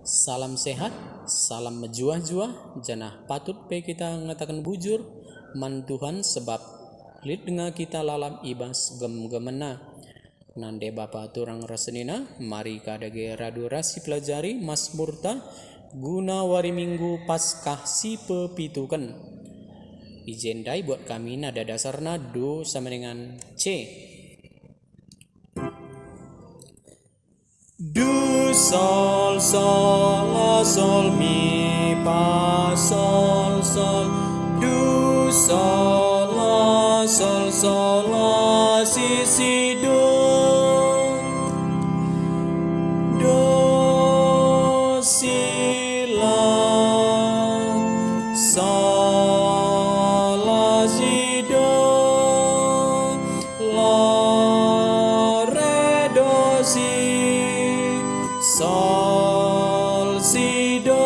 Salam sehat, salam mejuah-juah, janah patut pe kita ngatakan bujur, man Tuhan sebab lit dengar kita lalam ibas gem-gemena. Nande Bapa turang rasenina, mari kadage radu rasi pelajari Mazmurta guna wari minggu Paskah si pepituken. Ijendai buat kami nada dasarna do sama dengan C. Do sol sol la sol mi fa sol sol. Do sol la si si do. Do si la sol la si do. La re do si sol si do.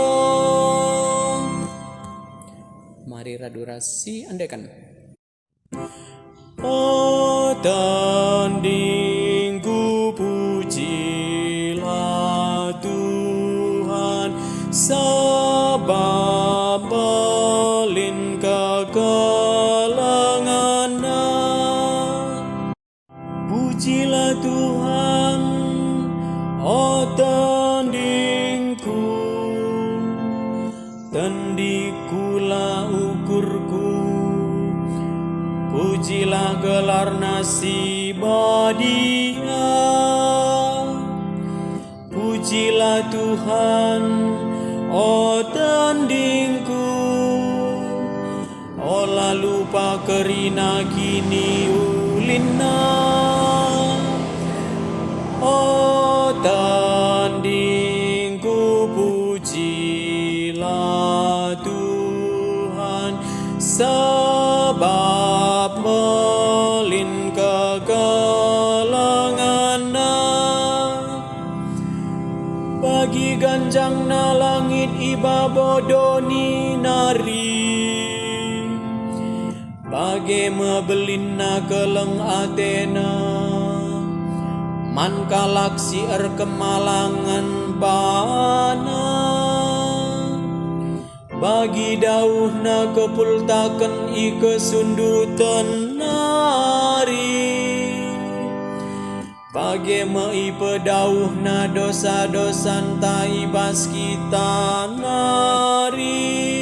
Mari radu rasi andekan. Oh tandingku pujilah Tuhan, sebab belin kegelangannya. Pujilah Tuhan, oh tandingku, tandikulah ukurku. Pujilah gelar nasibah Dia. Pujilah Tuhan, oh tandingku, olah lupa kerina kini ulina. Oh tandingku pujilah Tuhan, sebab melin kegelangannya. Bagi ganjangna langit iba bodoni nari, bagi mebelinna keleng atena. Man kalaksi kemalangan bana, bagi dauhna kepultaken ike sundutan nari. Bagi meipe dauhna dosa-dosan taibas kita nari.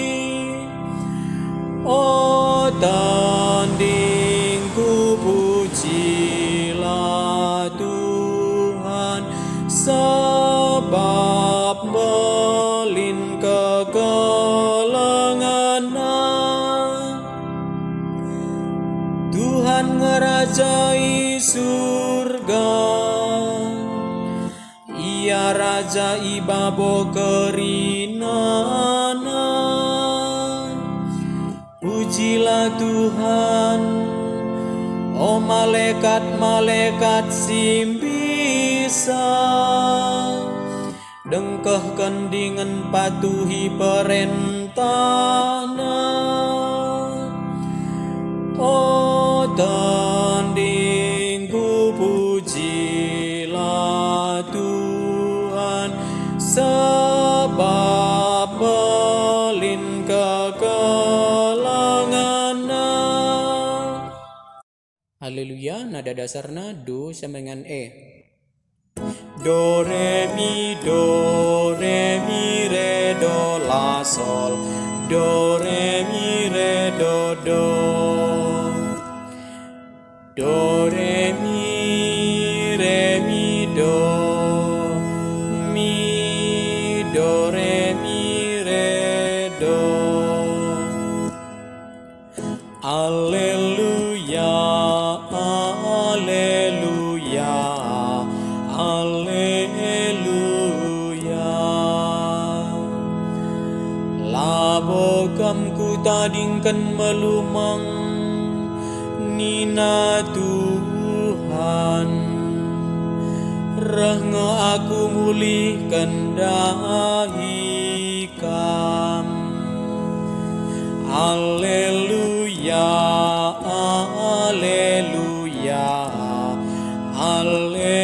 Oh tandingku pujilah Tuhan, sebab melin kegelangannya. Tuhan ngerajai surga, Ia raja ibabo kerinana. Pujilah Tuhan, oh malaikat-malaikat simbisa, dengkeh kendingan patuhi perintahna. Oh tandingku pujilah Tuhan, sebab belin kegelangannya. Haleluya. Nada dasarna do sama dengan E. Do re mi re do la sol. Do re mi re do do. Do re mi do. Mi do re mi re do. Alleluia, alleluia, alleluia. Labokam ku tadingkan melumang nina Tuhan, rehnge aku mulihkan dahikam. Alleluia, alleluia, alleluia.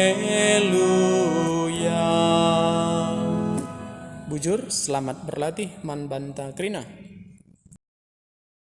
Bujur, selamat berlatih man banta krina.